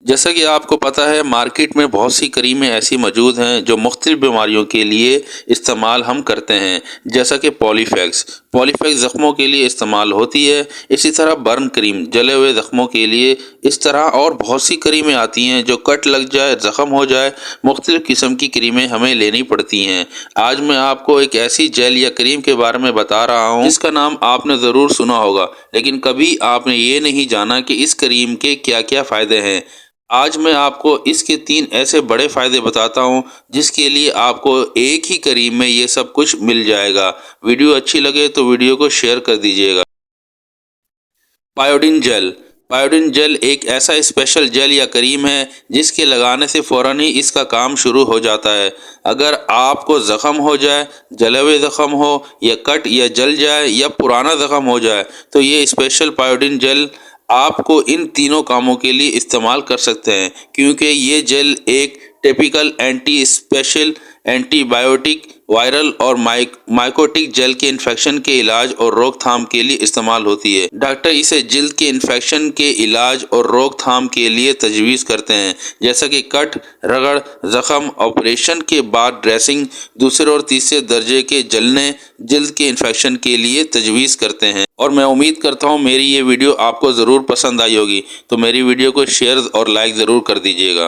جیسا کہ آپ کو پتہ ہے مارکیٹ میں بہت سی کریمیں ایسی موجود ہیں جو مختلف بیماریوں کے لیے استعمال ہم کرتے ہیں، جیسا کہ پولی فیکس زخموں کے لیے استعمال ہوتی ہے، اسی طرح برن کریم جلے ہوئے زخموں کے لیے، اس طرح اور بہت سی کریمیں آتی ہیں جو کٹ لگ جائے، زخم ہو جائے، مختلف قسم کی کریمیں ہمیں لینی پڑتی ہیں۔ آج میں آپ کو ایک ایسی جیل یا کریم کے بارے میں بتا رہا ہوں جس کا نام آپ نے ضرور سنا ہوگا، لیکن کبھی آپ نے یہ نہیں جانا کہ اس کریم کے کیا کیا فائدے ہیں۔ آج میں آپ کو اس کے 3 ایسے بڑے فائدے بتاتا ہوں جس کے لیے آپ کو ایک ہی کریم میں یہ سب کچھ مل جائے گا۔ ویڈیو اچھی لگے تو ویڈیو کو شیئر کر دیجیے گا۔ پائیوڈین جیل۔ پائیوڈین جیل ایک ایسا اسپیشل جیل یا کریم ہے جس کے لگانے سے فوراً ہی اس کا کام شروع ہو جاتا ہے۔ اگر آپ کو زخم ہو جائے، جلے ہوئے زخم ہو یا کٹ یا جل جائے یا پرانا زخم ہو جائے تو یہ اسپیشل پائیوڈین جیل آپ کو ان تینوں کاموں کے لیے استعمال کر سکتے ہیں، کیونکہ یہ جیل ایک typical anti special antibiotic, viral اور مائکوٹک جیل کے انفیکشن کے علاج اور روک تھام کے لیے استعمال ہوتی ہے۔ ڈاکٹر اسے جلد کے انفیکشن کے علاج اور روک تھام کے لیے تجویز کرتے ہیں، جیسا کہ کٹ، رگڑ، زخم، آپریشن کے بعد ڈریسنگ، دوسرے اور تیسرے درجے کے جلنے، جلد کے انفیکشن کے لیے تجویز کرتے ہیں۔ اور میں امید کرتا ہوں میری یہ ویڈیو آپ کو ضرور پسند آئی ہوگی، تو میری ویڈیو کو شیئر اور لائک ضرور کر دیجیے گا۔